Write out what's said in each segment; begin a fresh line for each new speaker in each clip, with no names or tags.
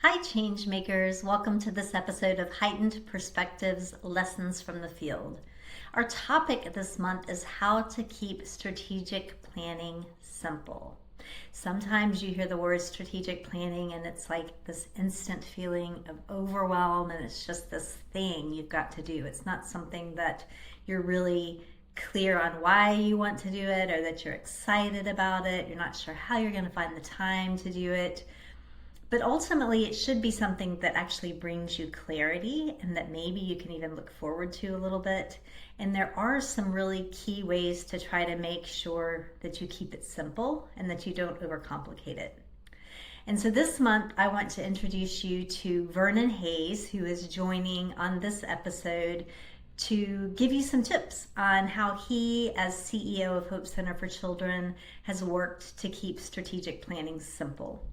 Hi, change makers. Welcome to this episode of Heightened Perspectives Lessons from the Field. Our topic this month is how to keep strategic planning simple. Sometimes you hear the word strategic planning and it's like this instant feeling of overwhelm, and it's just this thing you've got to do. It's not something that you're really clear on why you want to do it or that you're excited about it. You're not sure how you're going to find the time to do it. But ultimately, it should be something that actually brings you clarity and that maybe you can even look forward to a little bit. And there are some really key ways to try to make sure that you keep it simple and that you don't overcomplicate it. And so this month, I want to introduce you to Vernon Hayes, who is joining on this episode to give you some tips on how he, as CEO of Hope Center for Children, has worked to keep strategic planning simple.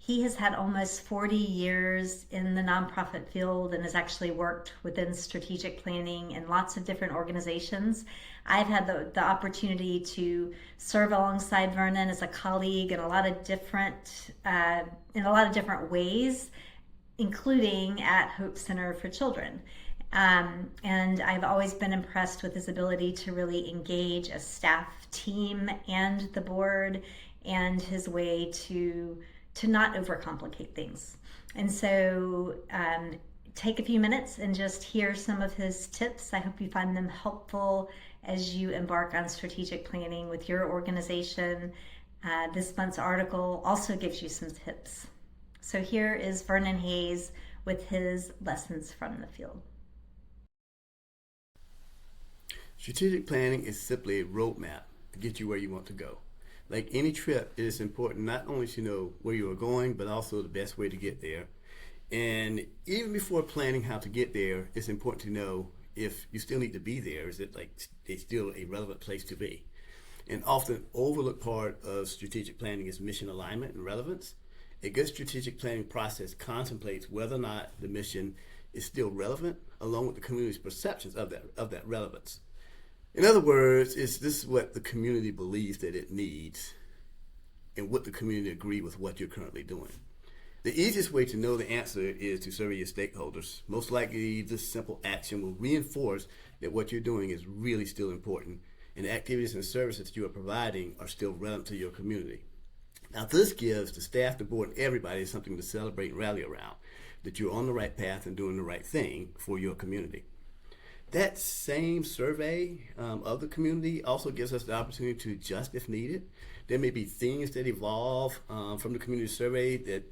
He has had almost 40 years in the nonprofit field and has actually worked within strategic planning in lots of different organizations. I've had the opportunity to serve alongside Vernon as a colleague in a lot of different ways, including at Hope Center for Children. And I've always been impressed with his ability to really engage a staff team and the board, and his way to not overcomplicate things. And so take a few minutes and just hear some of his tips. I hope you find them helpful as you embark on strategic planning with your organization. This month's article also gives you some tips. So here is Vernon Hayes with his lessons from the field.
Strategic planning is simply a roadmap to get you where you want to go. Like any trip, it is important not only to know where you are going, but also the best way to get there. And even before planning how to get there, it's important to know if you still need to be there. Is it like it's still a relevant place to be? An often overlooked part of strategic planning is mission alignment and relevance. A good strategic planning process contemplates whether or not the mission is still relevant, along with the community's perceptions of that relevance. In other words, is this what the community believes that it needs, and would the community agree with what you're currently doing? The easiest way to know the answer is to survey your stakeholders. Most likely, this simple action will reinforce that what you're doing is really still important, and the activities and services that you are providing are still relevant to your community. Now, this gives the staff, the board, and everybody something to celebrate and rally around, that you're on the right path and doing the right thing for your community. That same survey of the community also gives us the opportunity to adjust if needed. There may be things that evolve from the community survey that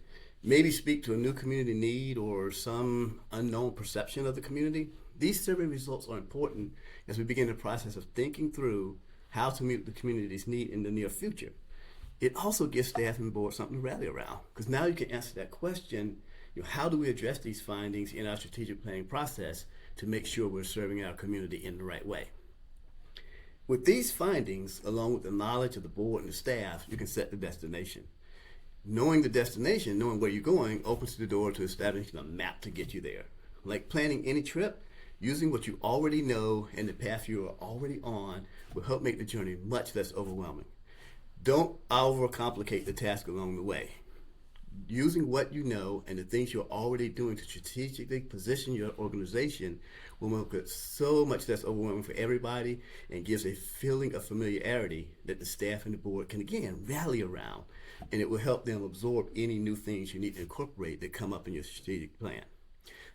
maybe speak to a new community need or some unknown perception of the community. These survey results are important as we begin the process of thinking through how to meet the community's need in the near future. It also gives staff and board something to rally around, because now you can answer that question, how do we address these findings in our strategic planning process to make sure we're serving our community in the right way? With these findings, along with the knowledge of the board and the staff, you can set the destination. Knowing the destination, knowing where you're going, opens the door to establishing a map to get you there. Like planning any trip, using what you already know and the path you are already on will help make the journey much less overwhelming. Don't overcomplicate the task along the way. Using what you know and the things you're already doing to strategically position your organization will make it so much less overwhelming for everybody, and gives a feeling of familiarity that the staff and the board can again rally around, and it will help them absorb any new things you need to incorporate that come up in your strategic plan.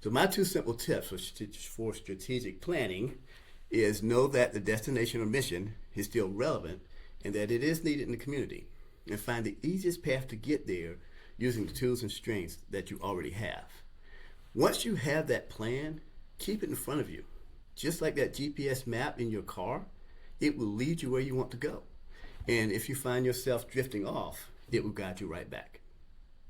So my two simple tips for strategic planning is know that the destination or mission is still relevant and that it is needed in the community, and find the easiest path to get there using the tools and strengths that you already have. Once you have that plan, keep it in front of you. Just like that GPS map in your car, it will lead you where you want to go. And if you find yourself drifting off, it will guide you right back.